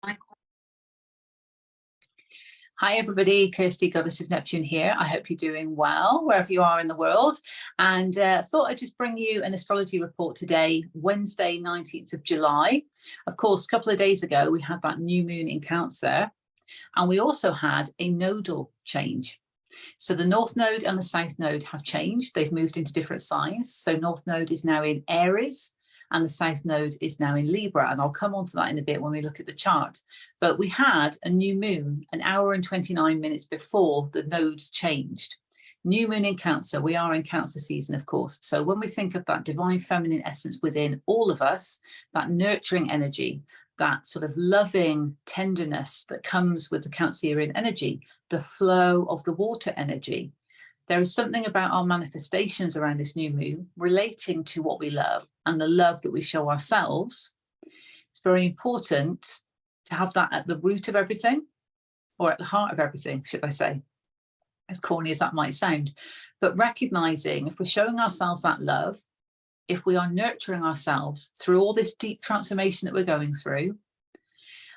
Hi everybody, Kirsty, Goddess of Neptune here. I hope you're doing well wherever you are in the world, and thought I'd just bring you an astrology report today, Wednesday 19th of July. Of course, a couple of days ago we had that new moon in Cancer, and we also had a nodal change. So the North Node and the South Node have changed. They've moved into different signs. So North Node is now in Aries, and the South Node is now in Libra, and I'll come on to that in a bit when we look at the chart. But we had a new moon an hour and 29 minutes before the nodes changed. New moon in Cancer, we are in Cancer season, of course. So when we think of that divine feminine essence within all of us, that nurturing energy, that sort of loving tenderness that comes with the Cancerian energy, the flow of the water energy, there is something about our manifestations around this new moon relating to what we love and the love that we show ourselves. It's very important to have that at the root of everything, or at the heart of everything, should I say, as corny as that might sound. But recognizing if we're showing ourselves that love, if we are nurturing ourselves through all this deep transformation that we're going through,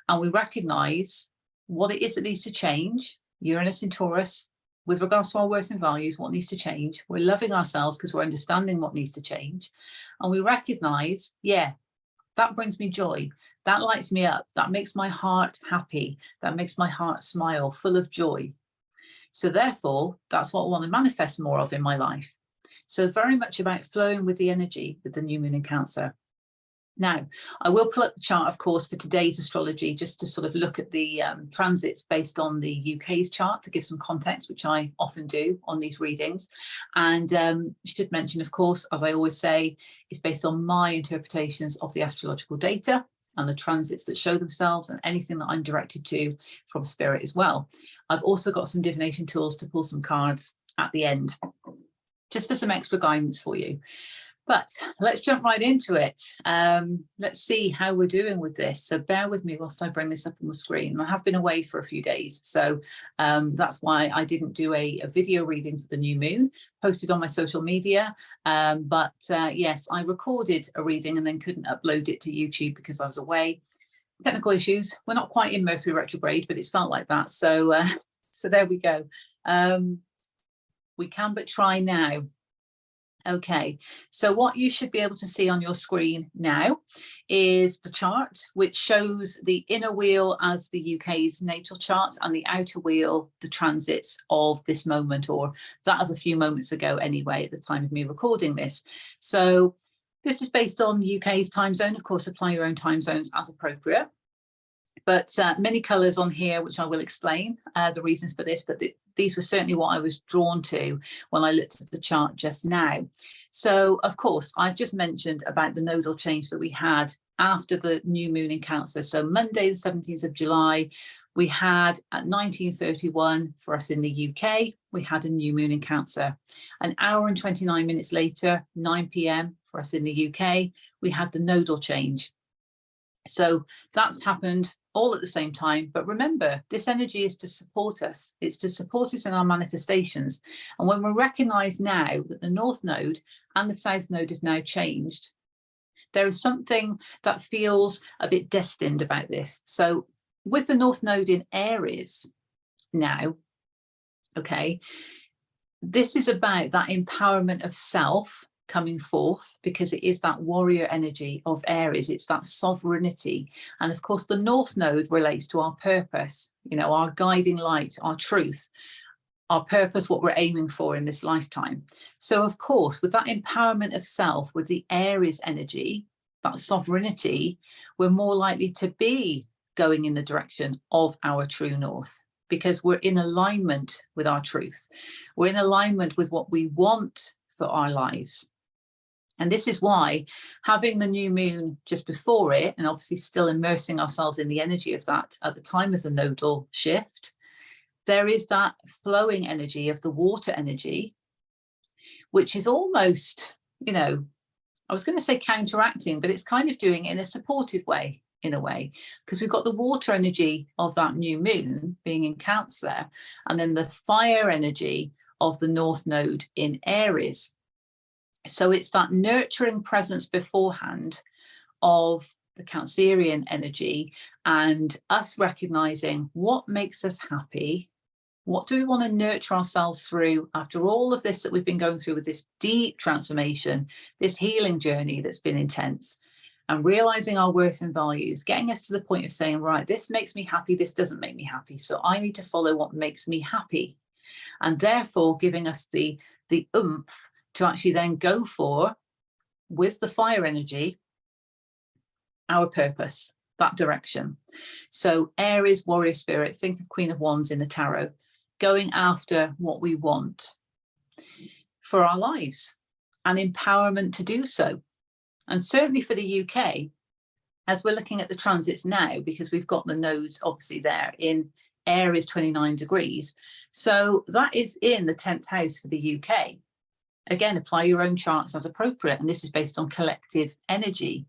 and we recognize what it is that needs to change, Uranus in Taurus, with regards to our worth and values, what needs to change. We're loving ourselves because we're understanding what needs to change. And we recognize, yeah, that brings me joy. That lights me up. That makes my heart happy. That makes my heart smile, full of joy. So therefore, that's what I want to manifest more of in my life. So very much about flowing with the energy with the new moon in Cancer. Now, I will pull up the chart, of course, for today's astrology, just to sort of look at the transits based on the UK's chart to give some context, which I often do on these readings. And should mention, of course, as I always say, it's based on my interpretations of the astrological data and the transits that show themselves and anything that I'm directed to from spirit as well. I've also got some divination tools to pull some cards at the end, just for some extra guidance for you. But let's jump right into it. Let's see how we're doing with this. So bear with me whilst I bring this up on the screen. I have been away for a few days, so that's why I didn't do a video reading for the new moon, posted on my social media. Yes, I recorded a reading and then couldn't upload it to YouTube because I was away. Technical issues. We're not quite in Mercury retrograde, but it's felt like that. So, so there we go. We can but try now. Okay, so what you should be able to see on your screen now is the chart, which shows the inner wheel as the UK's natal chart and the outer wheel, the transits of this moment, or that of a few moments ago anyway, at the time of me recording this. So this is based on UK's time zone. Of course, apply your own time zones as appropriate. But many colours on here, which I will explain the reasons for this, but these were certainly what I was drawn to when I looked at the chart just now. So, of course, I've just mentioned about the nodal change that we had after the new moon in Cancer. So Monday, the 17th of July, we had at 1931 for us in the UK, we had a new moon in Cancer. An hour and 29 minutes later, 9 p.m. for us in the UK, we had the nodal change. So that's happened all at the same time. But remember, this energy is to support us. It's to support us in our manifestations. And when we recognize now that the North Node and the South Node have now changed, there is something that feels a bit destined about this. So with the North Node in Aries now, okay, this is about that empowerment of self coming forth, because it is that warrior energy of Aries. It's that sovereignty. And of course, the North Node relates to our purpose, you know, our guiding light, our truth, our purpose, what we're aiming for in this lifetime. So of course, with that empowerment of self, with the Aries energy, that sovereignty, we're more likely to be going in the direction of our true north, because we're in alignment with our truth. We're in alignment with what we want for our lives. And this is why having the new moon just before it, and obviously still immersing ourselves in the energy of that at the time of the nodal shift, there is that flowing energy of the water energy, which is almost, you know, I was going to say counteracting, but it's kind of doing it in a supportive way, in a way, because we've got the water energy of that new moon being in Cancer, and then the fire energy of the North Node in Aries. So it's that nurturing presence beforehand of the Cancerian energy, and us recognizing what makes us happy. What do we want to nurture ourselves through after all of this that we've been going through with this deep transformation, this healing journey that's been intense, and realizing our worth and values, getting us to the point of saying, right, this makes me happy, this doesn't make me happy. So I need to follow what makes me happy. And therefore giving us the oomph to actually then go for, with the fire energy, our purpose, that direction. So Aries, warrior spirit, think of Queen of Wands in the tarot, going after what we want for our lives and empowerment to do so. And certainly for the UK, as we're looking at the transits now, because we've got the nodes obviously there in Aries 29 degrees. So that is in the 10th house for the UK. Again, apply your own charts as appropriate. And this is based on collective energy.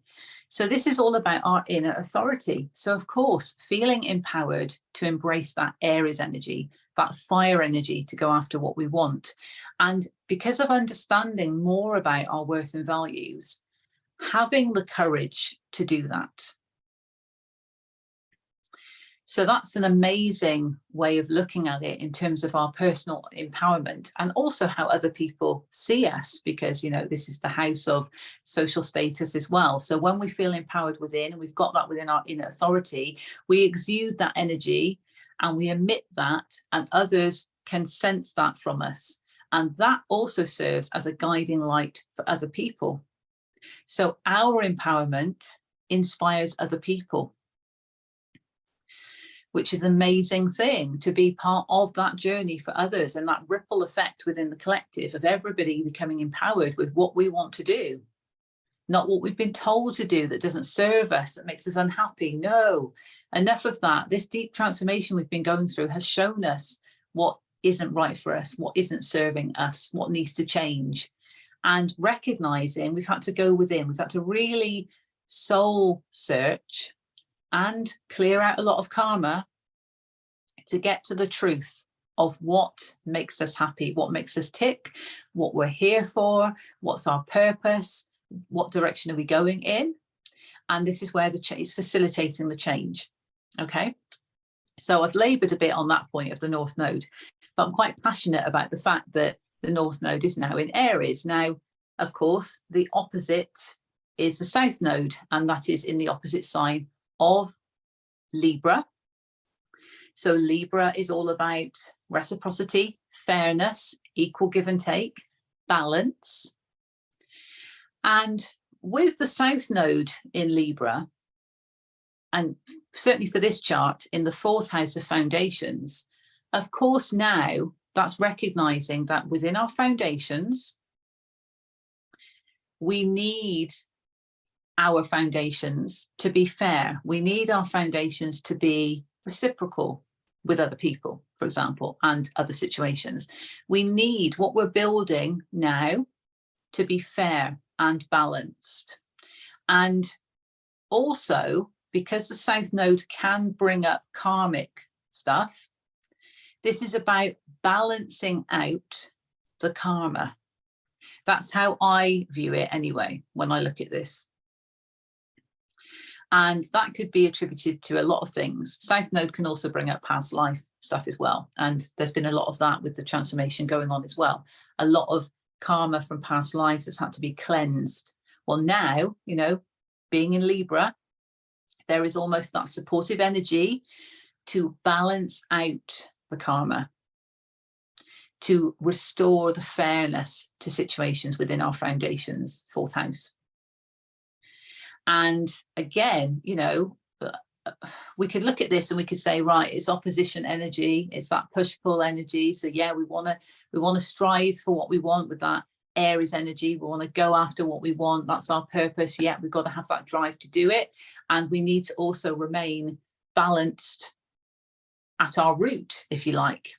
So this is all about our inner authority. So of course, feeling empowered to embrace that Aries energy, that fire energy to go after what we want. And because of understanding more about our worth and values, having the courage to do that. So that's an amazing way of looking at it in terms of our personal empowerment, and also how other people see us, because, you know, this is the house of social status as well. So when we feel empowered within, and we've got that within our inner authority, we exude that energy and we emit that, and others can sense that from us. And that also serves as a guiding light for other people. So our empowerment inspires other people, which is an amazing thing, to be part of that journey for others, and that ripple effect within the collective of everybody becoming empowered with what we want to do, not what we've been told to do that doesn't serve us, that makes us unhappy. No, enough of that. This deep transformation we've been going through has shown us what isn't right for us, what isn't serving us, what needs to change. And recognizing we've had to go within, we've had to really soul search and clear out a lot of karma to get to the truth of what makes us happy, what makes us tick, what we're here for, what's our purpose, what direction are we going in. And this is where it's facilitating the change. Okay, so I've labored a bit on that point of the North Node, but I'm quite passionate about the fact that the North Node is now in Aries. Now, of course, the opposite is the South Node, and that is in the opposite sign of Libra. So Libra is all about reciprocity, fairness, equal give and take, balance. And with the South Node in Libra, and certainly for this chart in the 4th house of foundations, of course now that's recognizing that within our foundations, we need our foundations to be fair. We need our foundations to be reciprocal with other people, for example, and other situations. We need what we're building now to be fair and balanced. And also, because the South Node can bring up karmic stuff, this is about balancing out the karma. That's how I view it anyway, when I look at this. And that could be attributed to a lot of things. South Node can also bring up past life stuff as well. And there's been a lot of that with the transformation going on as well. A lot of karma from past lives has had to be cleansed. Well, now, you know, being in Libra, there is almost that supportive energy to balance out the karma, to restore the fairness to situations within our foundations, 4th house. And again, you know, we could look at this and we could say, right, it's opposition energy, it's that push-pull energy. So yeah, we want to strive for what we want with that Aries energy. We want to go after what we want. That's our purpose. Yeah, we've got to have that drive to do it. And we need to also remain balanced at our root, if you like.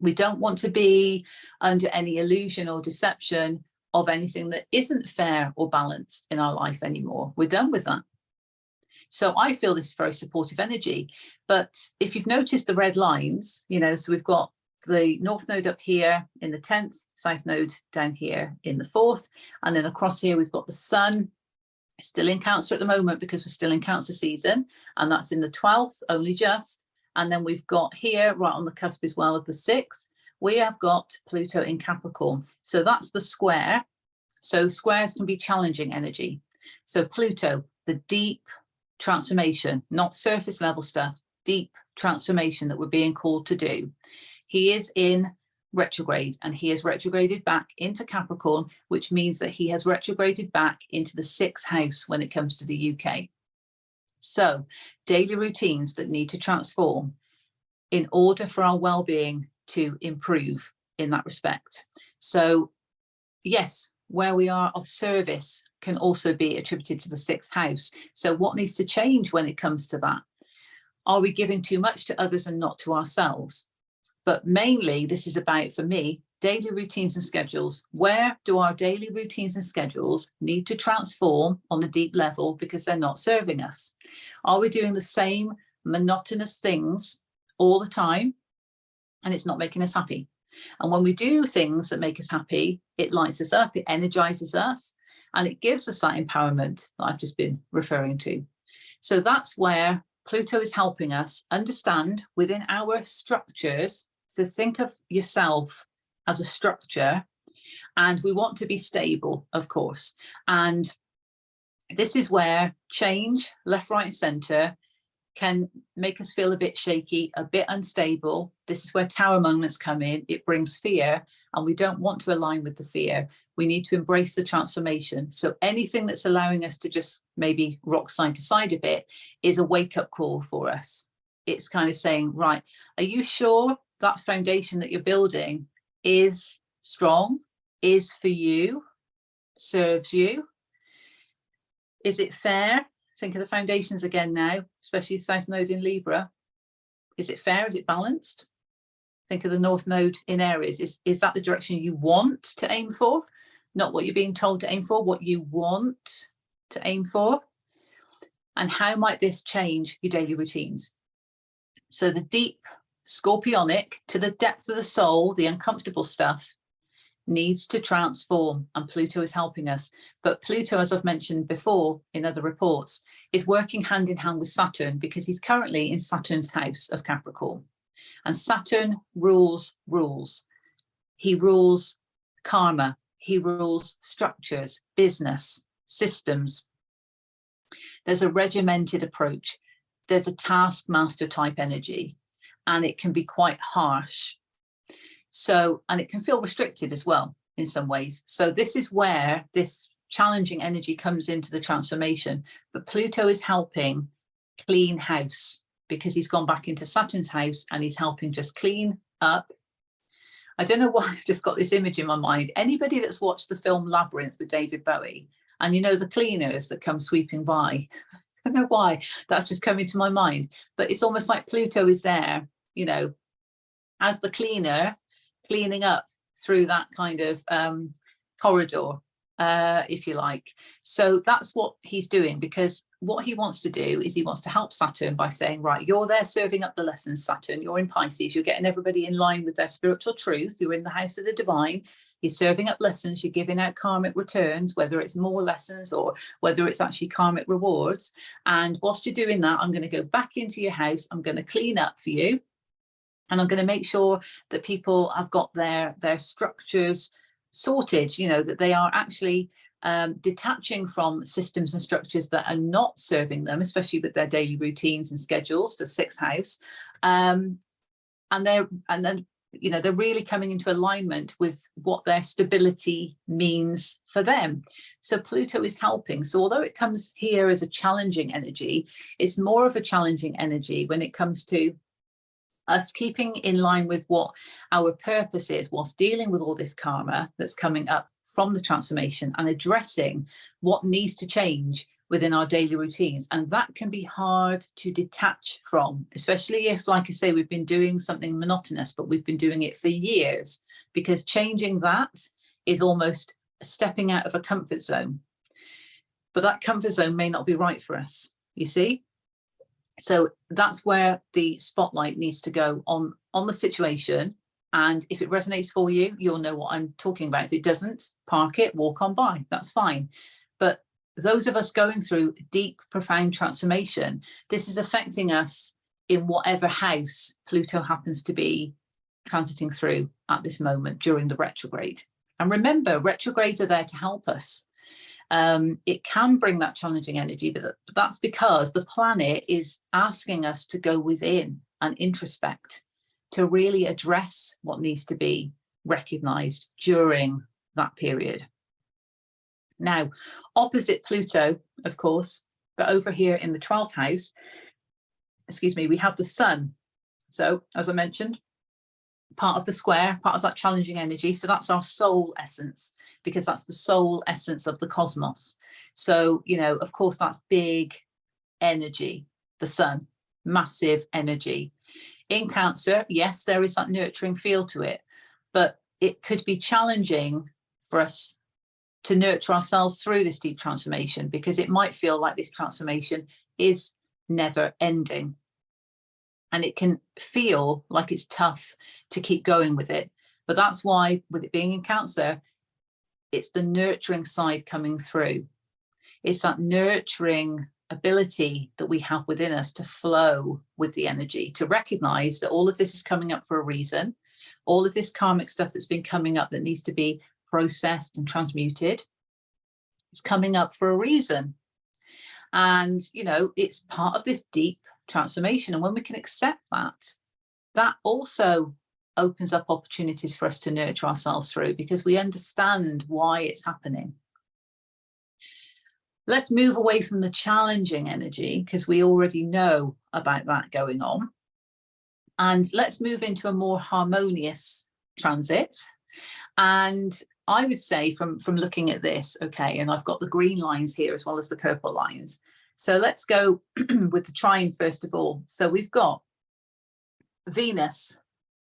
We don't want to be under any illusion or deception of anything that isn't fair or balanced in our life anymore. We're done with that. So I feel this is very supportive energy. But if you've noticed the red lines, you know, so we've got the North Node up here in the 10th, South Node down here in the 4th, and then across here we've got the Sun Still in Cancer at the moment because we're still in Cancer season, and that's in the 12th, only just. And then we've got here, right on the cusp as well of the 6th, we have got Pluto in Capricorn. So that's the square. So squares can be challenging energy. So Pluto, the deep transformation, not surface level stuff, deep transformation that we're being called to do. He is in retrograde, and he has retrograded back into Capricorn, which means that he has retrograded back into the 6th house when it comes to the UK. So daily routines that need to transform in order for our well-being to improve in that respect. So yes, where we are of service can also be attributed to the 6th house. So what needs to change when it comes to that? Are we giving too much to others and not to ourselves? But mainly this is about, for me, daily routines and schedules. Where do our daily routines and schedules need to transform on a deep level because they're not serving us? Are we doing the same monotonous things all the time and it's not making us happy? And when we do things that make us happy, it lights us up, it energizes us, and it gives us that empowerment that I've just been referring to. So that's where Pluto is helping us understand within our structures. So think of yourself as a structure, and we want to be stable, of course. And this is where change, left, right, and center, can make us feel a bit shaky, a bit unstable. This is where tower moments come in. It brings fear, and we don't want to align with the fear. We need to embrace the transformation. So anything that's allowing us to just maybe rock side to side a bit is a wake-up call for us. It's kind of saying, right, are you sure that foundation that you're building is strong, is for you, serves you? Is it fair? Think of the foundations again now, especially South Node in Libra. Is it fair? Is it balanced? Think of the North Node in Aries. Is that the direction you want to aim for? Not what you're being told to aim for, what you want to aim for? And how might this change your daily routines? So the deep scorpionic, to the depths of the soul, the uncomfortable stuff, needs to transform, and Pluto is helping us. But Pluto, as I've mentioned before in other reports, is working hand in hand with Saturn because he's currently in Saturn's house of Capricorn. And Saturn rules rules. He rules karma. He rules structures, business, systems. There's a regimented approach. There's a taskmaster type energy, and it can be quite harsh. So, and it can feel restricted as well in some ways. So this is where this challenging energy comes into the transformation. But Pluto is helping clean house because he's gone back into Saturn's house and he's helping just clean up. I don't know why I've just got this image in my mind. Anybody that's watched the film Labyrinth with David Bowie, and you know the cleaners that come sweeping by, I don't know why that's just coming to my mind, but it's almost like Pluto is there, you know, as the cleaner, cleaning up through that kind of corridor, if you like. So that's what he's doing, because what he wants to do is he wants to help Saturn by saying, right, you're there serving up the lessons, Saturn, you're in Pisces, you're getting everybody in line with their spiritual truth, you're in the house of the divine, you're serving up lessons, you're giving out karmic returns, whether it's more lessons or whether it's actually karmic rewards. And whilst you're doing that, I'm going to go back into your house, I'm going to clean up for you, and I'm going to make sure that people have got their structures sorted, you know, that they are actually detaching from systems and structures that are not serving them, especially with their daily routines and schedules for 6th house. And then, you know, they're really coming into alignment with what their stability means for them. So Pluto is helping. So although it comes here as a challenging energy, it's more of a challenging energy when it comes to us keeping in line with what our purpose is whilst dealing with all this karma that's coming up from the transformation and addressing what needs to change within our daily routines. And that can be hard to detach from, especially if, like I say, we've been doing something monotonous, but we've been doing it for years, because changing that is almost stepping out of a comfort zone. But that comfort zone may not be right for us, you see? So that's where the spotlight needs to go on the situation. And if it resonates for you, you'll know what I'm talking about. If it doesn't, park it, walk on by, that's fine. But those of us going through deep, profound transformation, this is affecting us in whatever house Pluto happens to be transiting through at this moment during the retrograde. And remember, retrogrades are there to help us. It can bring that challenging energy, but that's because the planet is asking us to go within and introspect, to really address what needs to be recognized during that period. Now, opposite Pluto, of course, but over here in the 12th house, excuse me, we have the sun. So, as I mentioned, part of the square, part of that challenging energy. So that's our soul essence, because that's the soul essence of the cosmos. So, you know, of course, that's big energy, the sun, massive energy. In Cancer, yes, there is that nurturing feel to it, but it could be challenging for us to nurture ourselves through this deep transformation, because it might feel like this transformation is never ending. And it can feel like it's tough to keep going with it. But that's why, with it being in Cancer, it's the nurturing side coming through. It's that nurturing ability that we have within us to flow with the energy, to recognize that all of this is coming up for a reason. All of this karmic stuff that's been coming up that needs to be processed and transmuted, it's coming up for a reason. And, you know, it's part of this deep transformation. And when we can accept that, that also opens up opportunities for us to nurture ourselves through, because we understand why it's happening. Let's move away from the challenging energy, because we already know about that going on. And let's move into a more harmonious transit. And I would say from looking at this, okay, and I've got the green lines here as well as the purple lines. So let's go with the trine first of all. So we've got Venus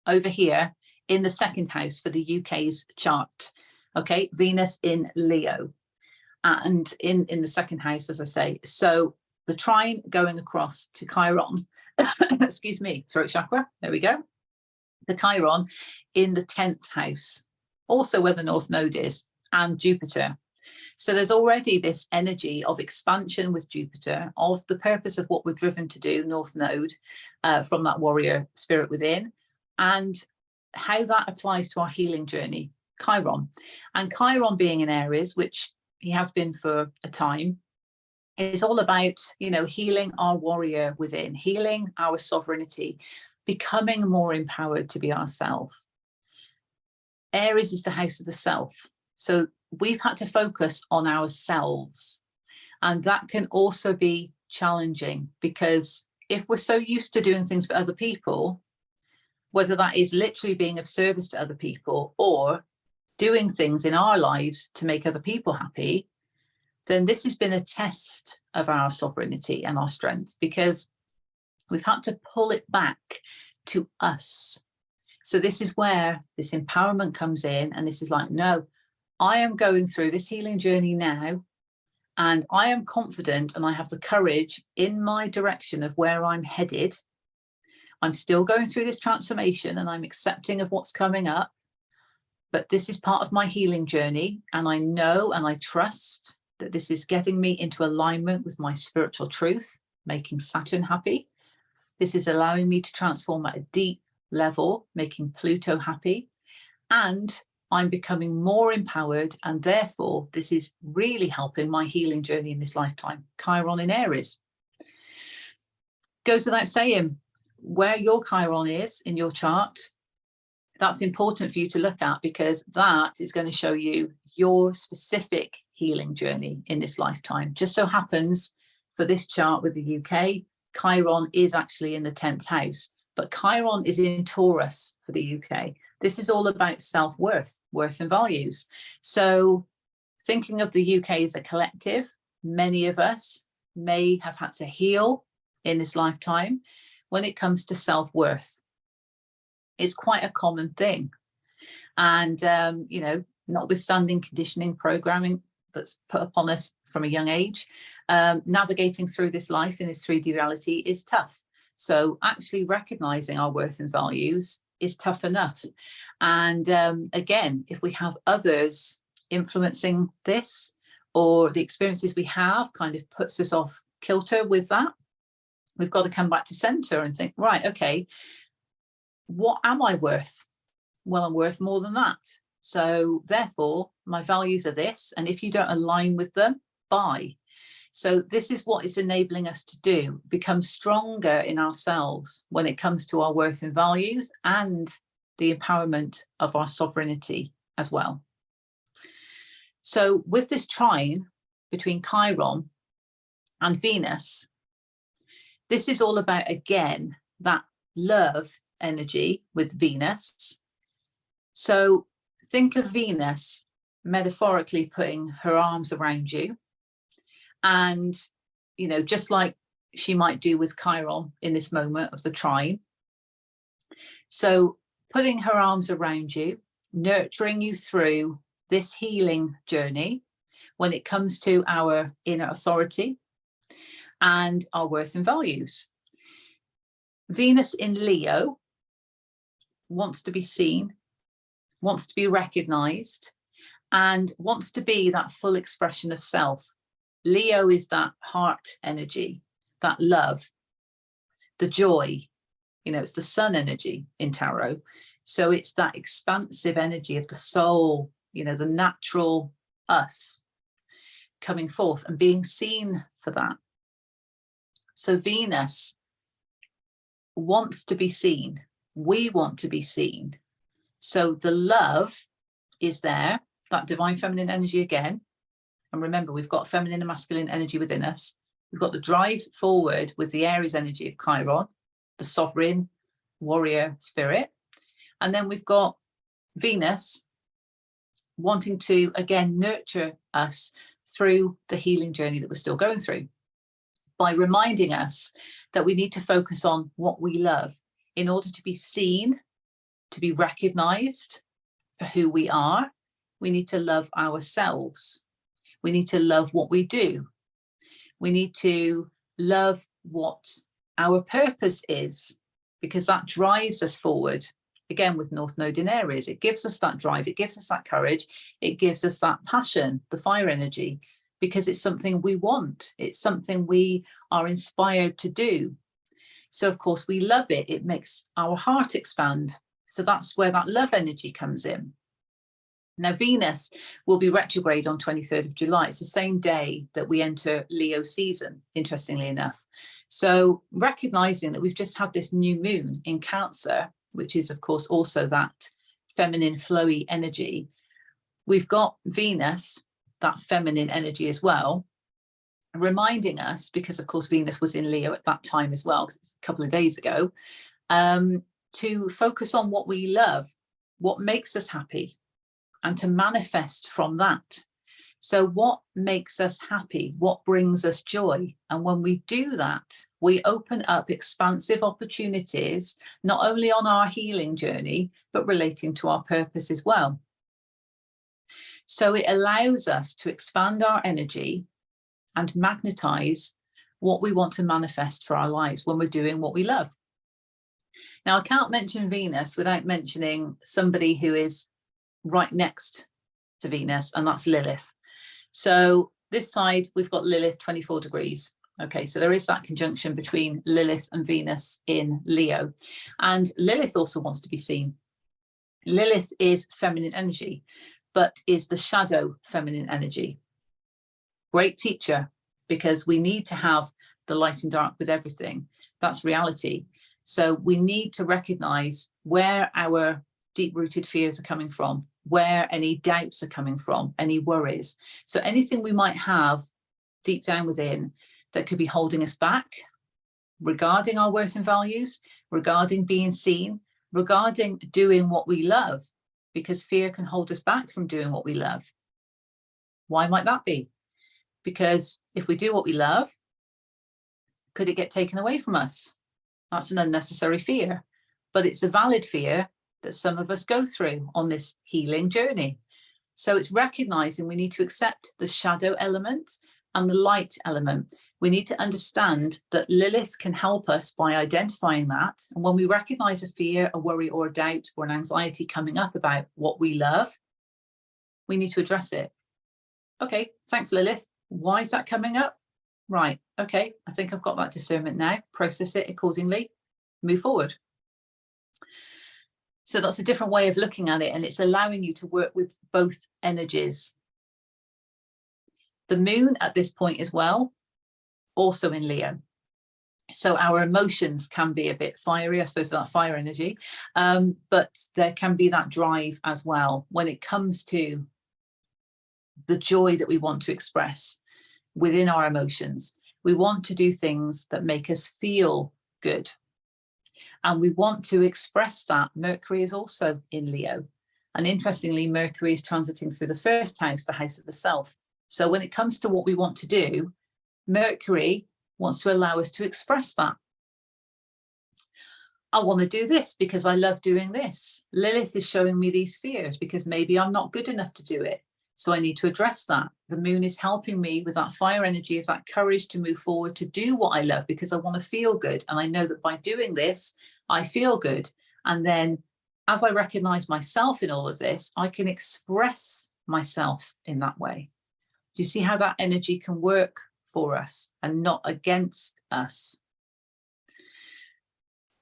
over here in the second house for the UK's chart. Okay, Venus in Leo and in the second house, as I say. So the trine going across to Chiron, excuse me, throat chakra, there we go. The Chiron in the 10th house, also where the North Node is, and Jupiter. So there's already this energy of expansion with Jupiter, of the purpose of what we're driven to do, North Node, from that warrior spirit within, and how that applies to our healing journey, Chiron. And Chiron being in Aries, which he has been for a time, is all about, you know, healing our warrior within, healing our sovereignty, becoming more empowered to be ourselves. Aries is the house of the self. So we've had to focus on ourselves. And that can also be challenging, because if we're so used to doing things for other people, whether that is literally being of service to other people or doing things in our lives to make other people happy, then this has been a test of our sovereignty and our strength, because we've had to pull it back to us. So this is where this empowerment comes in, and this is like, no, I am going through this healing journey now, and I am confident and I have the courage in my direction of where I'm headed. I'm still going through this transformation and I'm accepting of what's coming up, but this is part of my healing journey, and I know and I trust that this is getting me into alignment with my spiritual truth, making Saturn happy. This is allowing me to transform at a deep level, making Pluto happy, and I'm becoming more empowered, and therefore this is really helping my healing journey in this lifetime. Chiron in Aries. Goes without saying, where your Chiron is in your chart, that's important for you to look at, because that is going to show you your specific healing journey in this lifetime. Just so happens for this chart with the UK, Chiron is actually in the 10th house, but Chiron is in Taurus for the UK. This is all about self-worth, worth and values. So thinking of the UK as a collective, many of us may have had to heal in this lifetime when it comes to self-worth. It's quite a common thing. And, you know, notwithstanding conditioning, programming that's put upon us from a young age, navigating through this life in this 3D reality is tough. So actually recognizing our worth and values is tough enough. And again, if we have others influencing this, or the experiences we have kind of puts us off kilter with that, we've got to come back to center and think, right, okay, what am I worth? Well, I'm worth more than that. So therefore, my values are this. And if you don't align with them, bye. So this is what it's enabling us to do, become stronger in ourselves when it comes to our worth and values and the empowerment of our sovereignty as well. So with this trine between Chiron and Venus, this is all about, again, that love energy with Venus. So think of Venus metaphorically putting her arms around you. And, you know, just like she might do with Chiron in this moment of the trine. So putting her arms around you, nurturing you through this healing journey when it comes to our inner authority and our worth and values. Venus in Leo wants to be seen, wants to be recognized, and wants to be that full expression of self. Leo is that heart energy, that love, the joy, you know, it's the sun energy in tarot. So it's that expansive energy of the soul, you know, the natural us coming forth and being seen for that. So Venus wants to be seen. We want to be seen. So the love is there, that divine feminine energy again. And remember, we've got feminine and masculine energy within us. We've got the drive forward with the Aries energy of Chiron, the sovereign warrior spirit. And then we've got Venus wanting to, again, nurture us through the healing journey that we're still going through by reminding us that we need to focus on what we love in order to be seen, to be recognized for who we are. We need to love ourselves. We need to love what we do. We need to love what our purpose is, because that drives us forward. Again, with North Node in Aries, it gives us that drive, it gives us that courage, it gives us that passion, the fire energy, because it's something we want. It's something we are inspired to do. So of course we love it. It makes our heart expand. So that's where that love energy comes in. Now Venus will be retrograde on 23rd of July. It's the same day that we enter Leo season, interestingly enough. So recognizing that we've just had this new moon in Cancer, which is of course also that feminine flowy energy. We've got Venus, that feminine energy as well, reminding us, because of course Venus was in Leo at that time as well, because it's a couple of days ago, to focus on what we love, what makes us happy, and to manifest from that. So what makes us happy? What brings us joy? And when we do that, we open up expansive opportunities, not only on our healing journey, but relating to our purpose as well. So it allows us to expand our energy and magnetize what we want to manifest for our lives when we're doing what we love. Now, I can't mention Venus without mentioning somebody who is right next to Venus, and that's Lilith. So this side, we've got Lilith 24 degrees. Okay, so there is that conjunction between Lilith and Venus in Leo. And Lilith also wants to be seen. Lilith is feminine energy, but is the shadow feminine energy. Great teacher, because we need to have the light and dark with everything. That's reality. So we need to recognize where our deep-rooted fears are coming from, where any doubts are coming from, any worries. So anything we might have deep down within that could be holding us back regarding our worth and values, regarding being seen, regarding doing what we love, because fear can hold us back from doing what we love. Why might that be? Because if we do what we love, could it get taken away from us? That's an unnecessary fear, but it's a valid fear that some of us go through on this healing journey. So it's recognizing we need to accept the shadow element and the light element. We need to understand that Lilith can help us by identifying that. And when we recognize a fear, a worry, or a doubt, or an anxiety coming up about what we love, we need to address it. Okay, thanks, Lilith. Why is that coming up? Right, okay, I think I've got that discernment now. Process it accordingly, move forward. So that's a different way of looking at it, and it's allowing you to work with both energies. The moon at this point as well, also in Leo. So our emotions can be a bit fiery, I suppose, that fire energy, but there can be that drive as well when it comes to the joy that we want to express within our emotions. We want to do things that make us feel good. And we want to express that. Mercury is also in Leo. And interestingly, Mercury is transiting through the first house, the house of the self. So when it comes to what we want to do, Mercury wants to allow us to express that. I want to do this because I love doing this. Lilith is showing me these fears because maybe I'm not good enough to do it. So I need to address that. The moon is helping me with that fire energy of that courage to move forward, to do what I love because I want to feel good. And I know that by doing this, I feel good. And then as I recognize myself in all of this, I can express myself in that way. Do you see how that energy can work for us and not against us?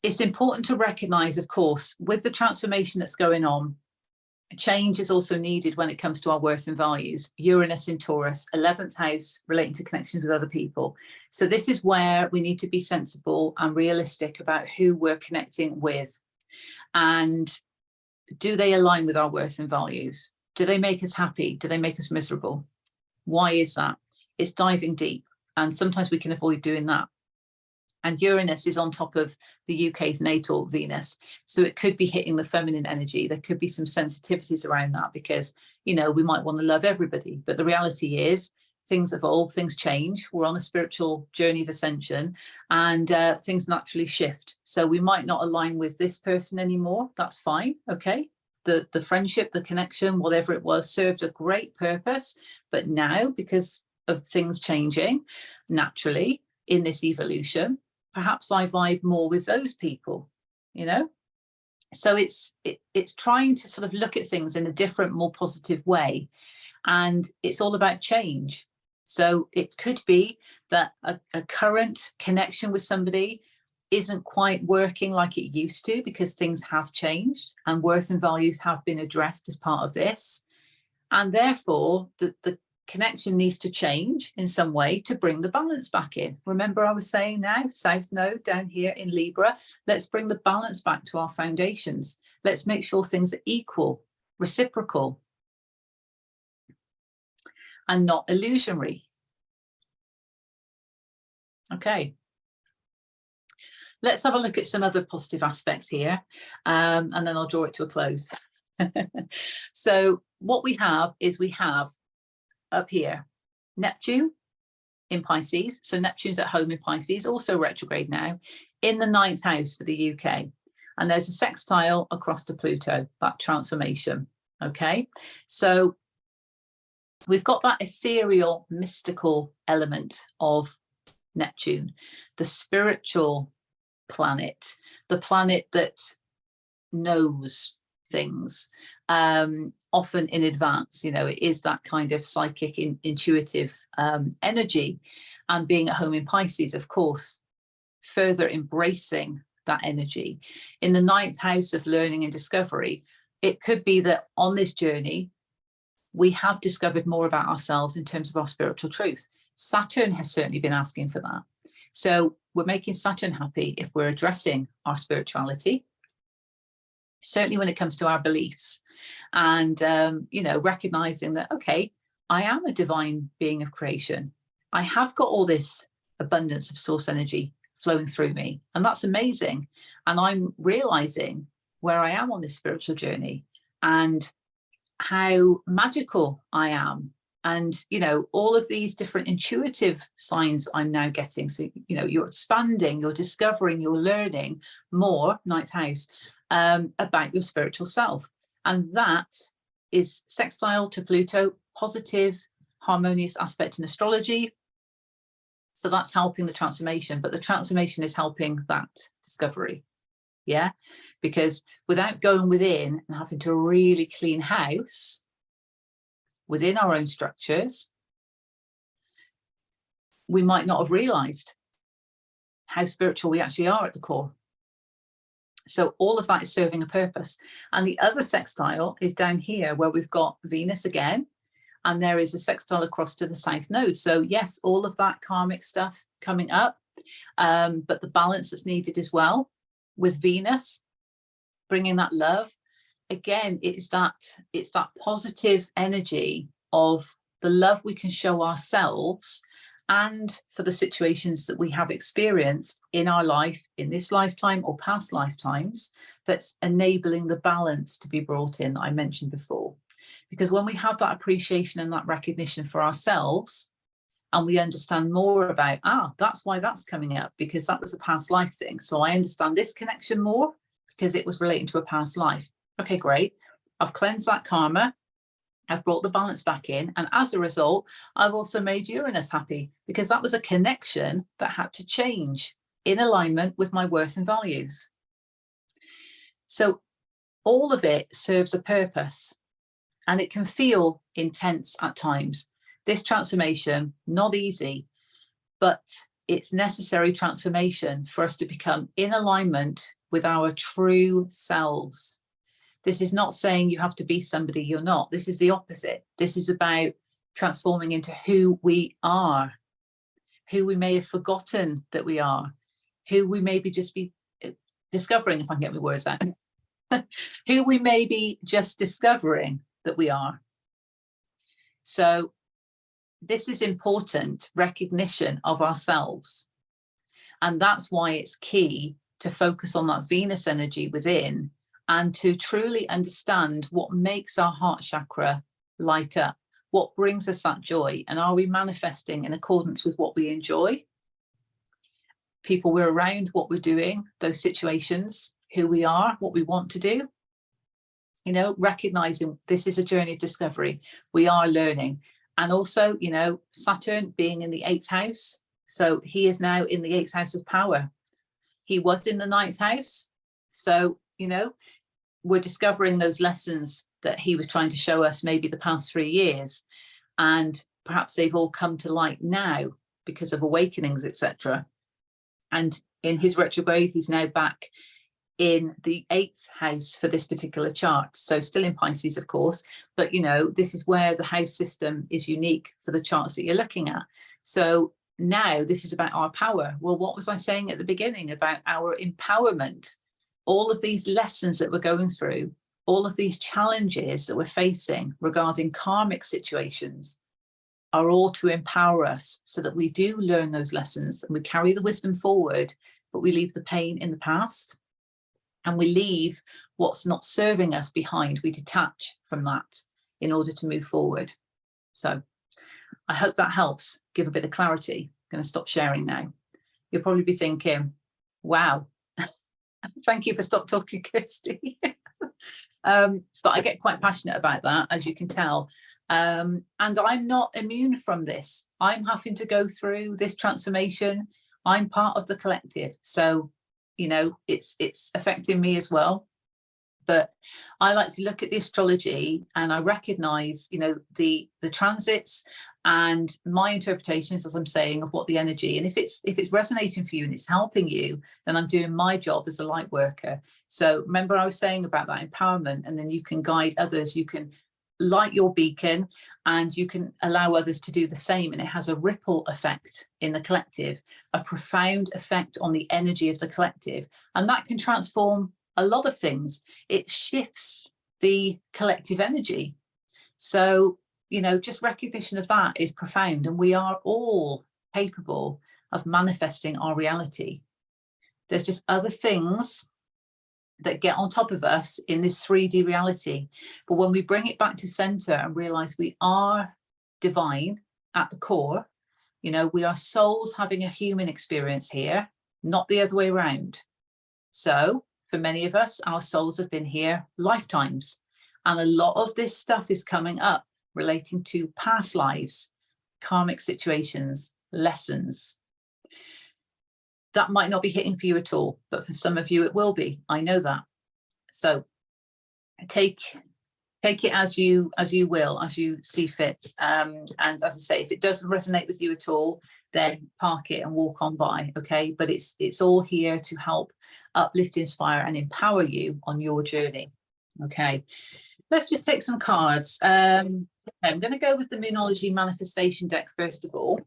It's important to recognize, of course, with the transformation that's going on, change is also needed when it comes to our worth and values. Uranus in Taurus, 11th house, relating to connections with other people. So this is where we need to be sensible and realistic about who we're connecting with. And do they align with our worth and values? Do they make us happy? Do they make us miserable? Why is that? It's diving deep. And sometimes we can avoid doing that. And Uranus is on top of the UK's natal Venus. So it could be hitting the feminine energy. There could be some sensitivities around that because, you know, we might want to love everybody. But the reality is things evolve, things change. We're on a spiritual journey of ascension and things naturally shift. So we might not align with this person anymore. That's fine. Okay. The friendship, the connection, whatever it was, served a great purpose. But now, because of things changing naturally in this evolution, perhaps I vibe more with those people, you know? So it's trying to sort of look at things in a different, more positive way. And it's all about change. So it could be that a current connection with somebody isn't quite working like it used to because things have changed and worth and values have been addressed as part of this. And therefore, the connection needs to change in some way to bring the balance back in. Remember I was saying now, South Node down here in Libra, let's bring the balance back to our foundations. Let's make sure things are equal, reciprocal, and not illusionary. Okay. Let's have a look at some other positive aspects here, and then I'll draw it to a close. So what we have is we have up here Neptune in Pisces. So Neptune's at home in Pisces, also retrograde now, in the 9th house for the UK. And there's a sextile across to Pluto, that transformation. Okay, so we've got that ethereal, mystical element of Neptune, the spiritual planet, the planet that knows things, often in advance. You know, it is that kind of psychic, intuitive energy. And being at home in Pisces, of course, further embracing that energy. In the 9th house of learning and discovery, it could be that on this journey, we have discovered more about ourselves in terms of our spiritual truth. Saturn has certainly been asking for that. So we're making Saturn happy if we're addressing our spirituality, certainly when it comes to our beliefs and, you know, recognizing that, okay, I am a divine being of creation. I have got all this abundance of source energy flowing through me, and that's amazing. And I'm realizing where I am on this spiritual journey and how magical I am. And, you know, all of these different intuitive signs I'm now getting. So, you know, you're expanding, you're discovering, you're learning more, 9th house, about your spiritual self. And that is sextile to Pluto, positive, harmonious aspect in astrology. So that's helping the transformation, but the transformation is helping that discovery. Yeah, because without going within and having to really clean house, within our own structures, we might not have realized how spiritual we actually are at the core. So all of that is serving a purpose. And the other sextile is down here where we've got Venus again, and there is a sextile across to the south node. So yes, all of that karmic stuff coming up, but the balance that's needed as well with Venus, bringing that love. Again, it's that positive energy of the love we can show ourselves and for the situations that we have experienced in our life, in this lifetime or past lifetimes, that's enabling the balance to be brought in that I mentioned before. Because when we have that appreciation and that recognition for ourselves, and we understand more about, that's why that's coming up, because that was a past life thing. So I understand this connection more because it was relating to a past life. Okay, great. I've cleansed that karma. I've brought the balance back in. And as a result, I've also made Uranus happy because that was a connection that had to change in alignment with my worth and values. So all of it serves a purpose, and it can feel intense at times. This transformation, not easy, but it's necessary transformation for us to become in alignment with our true selves. This is not saying you have to be somebody you're not. This is the opposite. This is about transforming into who we are, who we may have forgotten that we are, who we maybe just be discovering, if I can get my words out, who we may be just discovering that we are. So this is important recognition of ourselves. And that's why it's key to focus on that Venus energy within and to truly understand what makes our heart chakra light up, what brings us that joy, and are we manifesting in accordance with what we enjoy, people we're around, what we're doing, those situations, who we are, what we want to do. You know, recognizing this is a journey of discovery. We are learning. And also, you know, Saturn being in the 8th house. So he is now in the 8th house of power. He was in the 9th house. So, you know, we're discovering those lessons that he was trying to show us maybe the past 3 years. And perhaps they've all come to light now because of awakenings, etc. And in his retrograde, he's now back in the 8th house for this particular chart. So still in Pisces, of course, but you know, this is where the house system is unique for the charts that you're looking at. So now this is about our power. Well, what was I saying at the beginning about our empowerment? All of these lessons that we're going through, all of these challenges that we're facing regarding karmic situations are all to empower us so that we do learn those lessons and we carry the wisdom forward, but we leave the pain in the past. And we leave what's not serving us behind. We detach from that in order to move forward. So I hope that helps give a bit of clarity. I'm going to stop sharing now. You'll probably be thinking, wow, thank you for stop talking, Kirsty. So I get quite passionate about that, as you can tell. And I'm not immune from this. I'm having to go through this transformation. I'm part of the collective. So you know, it's affecting me as well. But I like to look at the astrology and I recognize, you know, the transits and my interpretations, as I'm saying, of what the energy, and if it's resonating for you and it's helping you, then I'm doing my job as a light worker. So remember I was saying about that empowerment, and then you can guide others, you can light your beacon and you can allow others to do the same, and it has a ripple effect in the collective, a profound effect on the energy of the collective, and that can transform a lot of things. It shifts the collective energy. So you know, just recognition of that is profound, and we are all capable of manifesting our reality. There's just other things that get on top of us in this 3D reality. But when we bring it back to center and realize we are divine at the core, you know, we are souls having a human experience here, not the other way around. So for many of us, our souls have been here lifetimes. And a lot of this stuff is coming up relating to past lives, karmic situations, lessons. That might not be hitting for you at all, but for some of you it will be. I know that. So take take it as you will, as you see fit. And as I say, if it doesn't resonate with you at all, then park it and walk on by. Okay, but it's all here to help uplift, inspire, and empower you on your journey. Okay, let's just take some cards. I'm going to go with the Moonology manifestation deck first of all.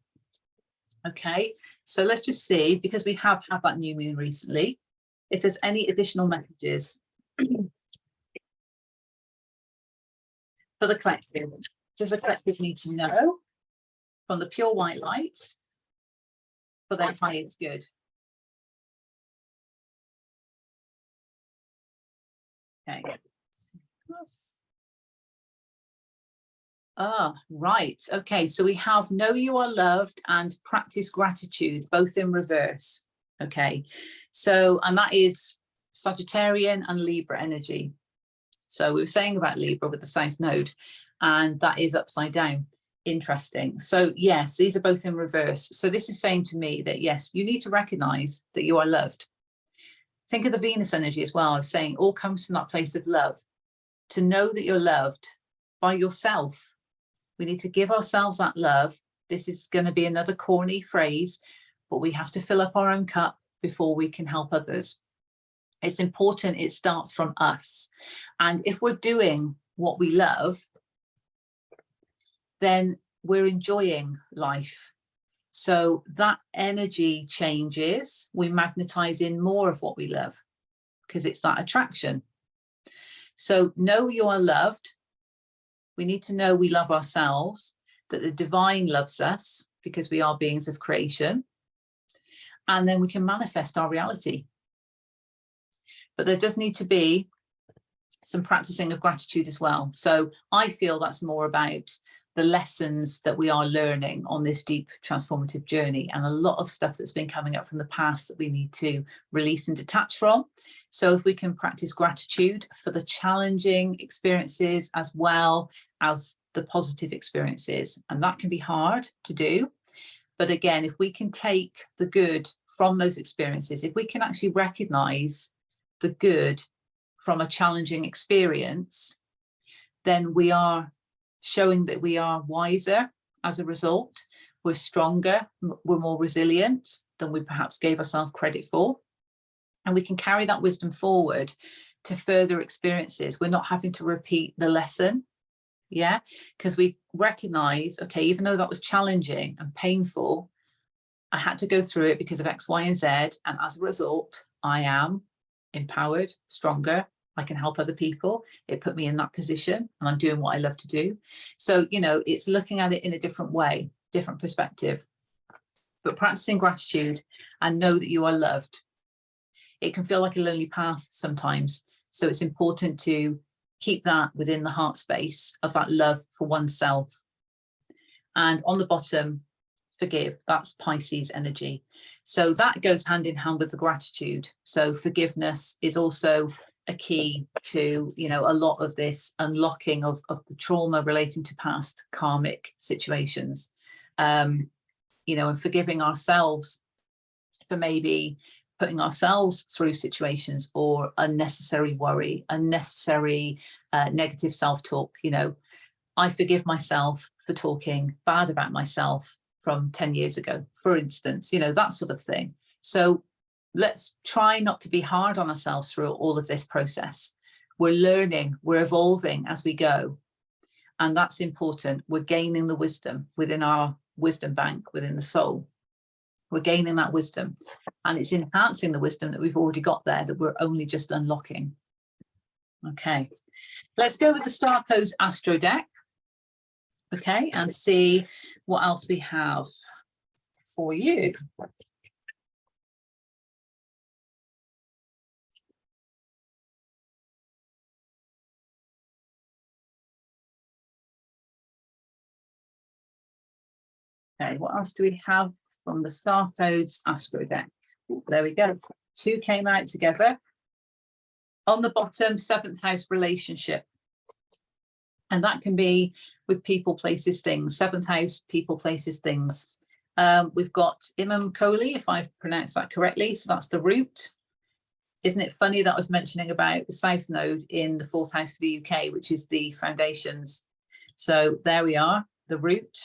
Okay, so let's just see, because we have had that new moon recently, if there's any additional messages for the collective. Does the collective need to know from the pure white light for their highest good? Okay. Ah, right. Okay, so we have know you are loved and practice gratitude, both in reverse. Okay, so, and that is Sagittarian and Libra energy. So we were saying about Libra with the South Node, and that is upside down. Interesting. So yes, these are both in reverse. So this is saying to me that yes, you need to recognize that you are loved. Think of the Venus energy as well. I was saying all comes from that place of love. To know that you're loved by yourself. We need to give ourselves that love. This is going to be another corny phrase, but we have to fill up our own cup before we can help others. It's important it starts from us. And if we're doing what we love, then we're enjoying life. So that energy changes, we magnetize in more of what we love because it's that attraction. So know you are loved. We need to know we love ourselves, that the divine loves us because we are beings of creation. And then we can manifest our reality. But there does need to be some practicing of gratitude as well. So I feel that's more about the lessons that we are learning on this deep transformative journey, and a lot of stuff that's been coming up from the past that we need to release and detach from. So if we can practice gratitude for the challenging experiences as well as the positive experiences, and that can be hard to do. But again, if we can take the good from those experiences, if we can actually recognize the good from a challenging experience, then we are showing that we are wiser as a result. We're stronger, we're more resilient than we perhaps gave ourselves credit for. And we can carry that wisdom forward to further experiences. We're not having to repeat the lesson, yeah? Because we recognize, okay, even though that was challenging and painful, I had to go through it because of X, Y, and Z. And as a result, I am empowered, stronger, I can help other people. It put me in that position and I'm doing what I love to do. So, you know, it's looking at it in a different way, different perspective, but practicing gratitude and know that you are loved. It can feel like a lonely path sometimes. So it's important to keep that within the heart space of that love for oneself. And on the bottom, forgive, that's Pisces energy. So that goes hand in hand with the gratitude. So forgiveness is also a key to, you know, a lot of this unlocking of the trauma relating to past karmic situations, you know, and forgiving ourselves for maybe putting ourselves through situations or unnecessary worry, unnecessary negative self-talk. You know, I forgive myself for talking bad about myself from 10 years ago, for instance, you know, that sort of thing. So let's try not to be hard on ourselves through all of this process. We're learning, we're evolving as we go. And that's important. We're gaining the wisdom within our wisdom bank, within the soul. We're gaining that wisdom. And it's enhancing the wisdom that we've already got there that we're only just unlocking. Okay, let's go with the Star Codes Astro deck. Okay, and see what else we have for you. Okay, what else do we have from the Star Codes Astro deck? There we go. Two came out together. On the bottom, 7th house relationship. And that can be with people, places, things. 7th house, people, places, things. We've got Imam Kohli, if I've pronounced that correctly. So that's the root. Isn't it funny that I was mentioning about the South Node in the 4th house for the UK, which is the foundations. So there we are, the root.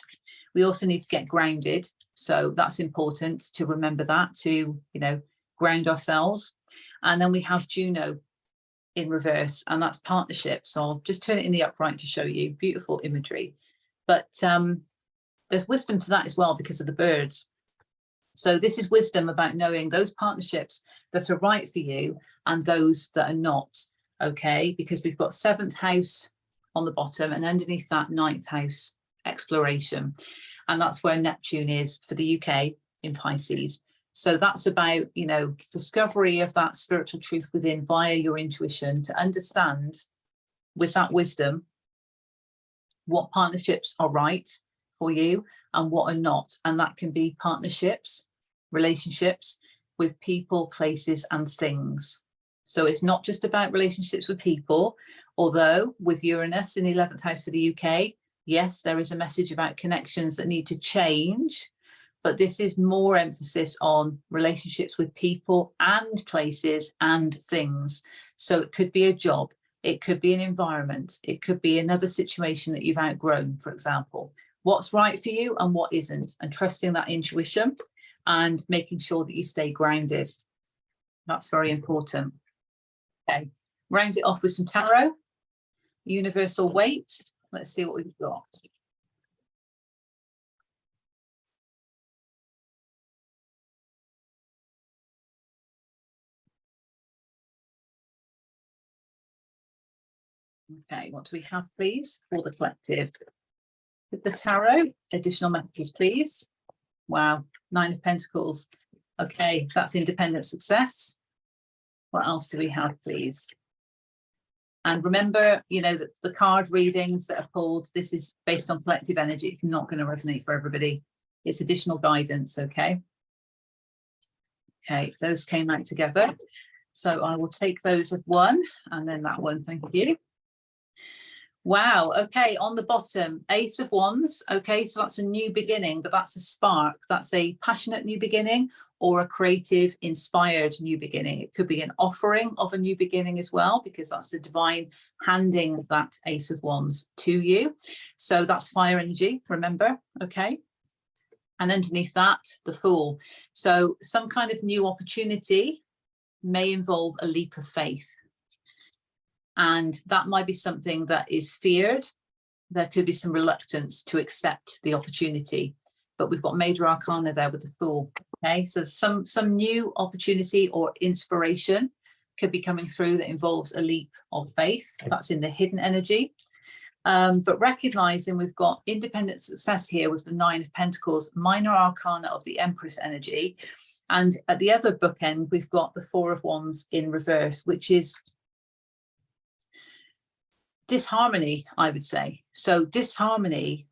We also need to get grounded. So that's important to remember that, to, you know, ground ourselves. And then we have Juno in reverse, and that's partnership. So I'll just turn it in the upright to show you beautiful imagery. But there's wisdom to that as well because of the birds. So this is wisdom about knowing those partnerships that are right for you and those that are not, okay? Because we've got 7th house on the bottom and underneath that 9th house, exploration. And that's where Neptune is for the UK in Pisces. So that's about, you know, discovery of that spiritual truth within via your intuition, to understand with that wisdom what partnerships are right for you and what are not. And that can be partnerships, relationships with people, places and things. So it's not just about relationships with people, although with Uranus in the 11th house for the UK, yes, there is a message about connections that need to change, but this is more emphasis on relationships with people and places and things. So it could be a job, it could be an environment, it could be another situation that you've outgrown, for example. What's right for you and what isn't, and trusting that intuition and making sure that you stay grounded. That's very important. Okay, round it off with some tarot, universal weight. Let's see what we've got. Okay, what do we have, please, for the collective? With the tarot, additional messages, please. Wow, 9 of Pentacles. Okay, that's independent success. What else do we have, please? And remember, you know, that the card readings that are pulled, this is based on collective energy. It's not going to resonate for everybody. It's additional guidance, okay? Okay, those came out together. So I will take those as one, and then that one, thank you. Wow, okay, on the bottom, Ace of Wands. Okay, so that's a new beginning, but that's a spark. That's a passionate new beginning or a creative, inspired new beginning. It could be an offering of a new beginning as well, because that's the divine handing that Ace of Wands to you. So that's fire energy, remember, okay? And underneath that, the Fool. So some kind of new opportunity may involve a leap of faith. And that might be something that is feared. There could be some reluctance to accept the opportunity, but we've got major arcana there with the Fool. Okay, so some new opportunity or inspiration could be coming through that involves a leap of faith. That's in the hidden energy. But recognizing we've got independent success here with the 9 of Pentacles, minor arcana of the Empress energy. And at the other bookend, we've got the 4 of Wands in reverse, which is disharmony, I would say. So disharmony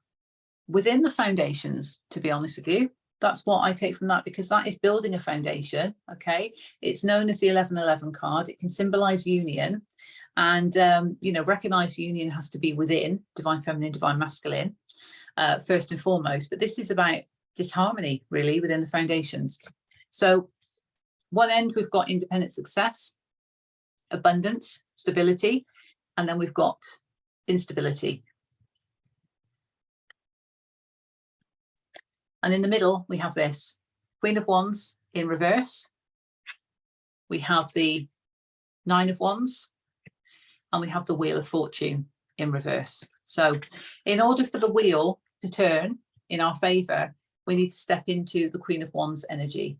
within the foundations, to be honest with you. That's what I take from that, because that is building a foundation, okay? It's known as the 1111 card. It can symbolize union. And, you know, recognize union has to be within divine feminine, divine masculine, first and foremost. But this is about disharmony, really, within the foundations. So one end, we've got independent success, abundance, stability, and then we've got instability. And in the middle, we have this Queen of Wands in reverse. We have the 9 of Wands, and we have the Wheel of Fortune in reverse. So in order for the wheel to turn in our favor, we need to step into the Queen of Wands energy.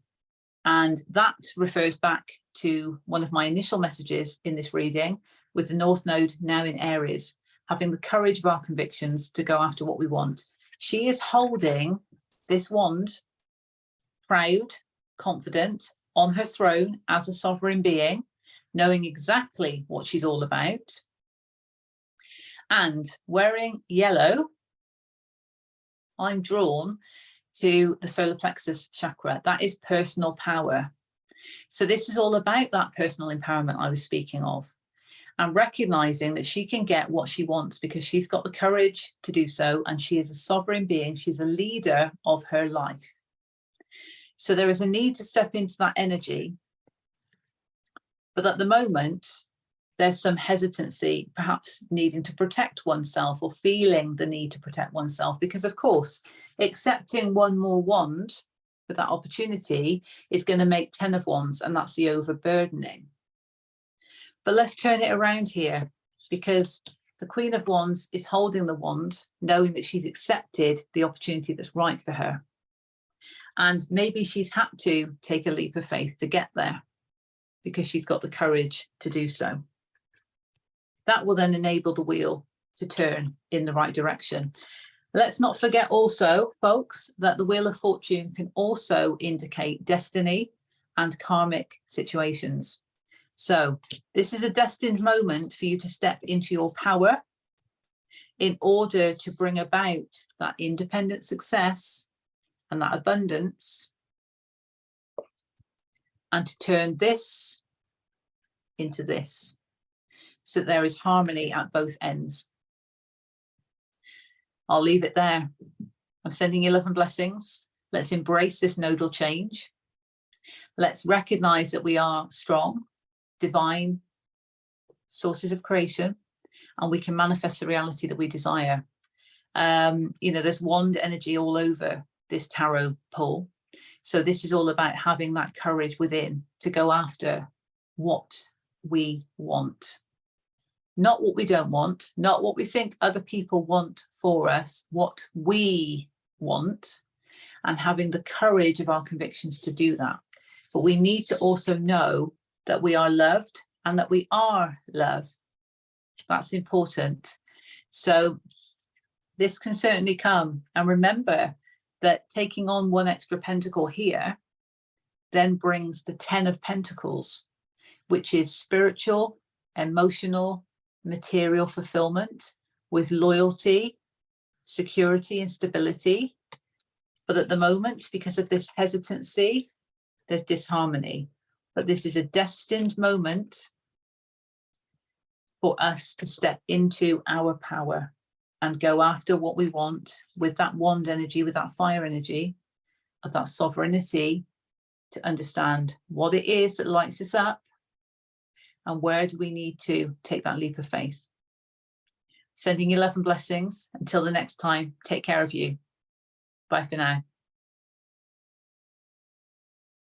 And that refers back to one of my initial messages in this reading, with the North Node now in Aries, having the courage of our convictions to go after what we want. She is holding this wand, proud, confident, on her throne as a sovereign being, knowing exactly what she's all about, and wearing yellow. I'm drawn to the solar plexus chakra. That is personal power. So this is all about that personal empowerment I was speaking of, and recognizing that she can get what she wants because she's got the courage to do so, and she is a sovereign being. She's a leader of her life. So there is a need to step into that energy But at the moment, there's some hesitancy, perhaps needing to protect oneself or feeling the need to protect oneself, because of course, accepting one more wand for that opportunity is going to make 10 of wands, and that's the overburdening. But let's turn it around here, because the Queen of Wands is holding the wand, knowing that she's accepted the opportunity that's right for her. And maybe she's had to take a leap of faith to get there, because she's got the courage to do so. That will then enable the wheel to turn in the right direction. Let's not forget also, folks, that the Wheel of Fortune can also indicate destiny and karmic situations. So this is a destined moment for you to step into your power in order to bring about that independent success and that abundance, and to turn this into this, so there is harmony at both ends. I'll leave it there. I'm sending you love and blessings. Let's embrace this nodal change. Let's recognize that we are strong, divine sources of creation, and we can manifest the reality that we desire. There's wand energy all over this tarot pull. So this is all about having that courage within to go after what we want. Not what we don't want, not what we think other people want for us, what we want, and having the courage of our convictions to do that. But we need to also know that we are loved and that we are love. That's important. So this can certainly come. And remember that taking on one extra pentacle here then brings the 10 of Pentacles, which is spiritual, emotional, material fulfillment with loyalty, security, and stability. But at the moment, because of this hesitancy, there's disharmony. But this is a destined moment for us to step into our power and go after what we want with that wand energy, with that fire energy of that sovereignty, to understand what it is that lights us up and where do we need to take that leap of faith. Sending you love and blessings. Until the next time, take care of you. Bye for now.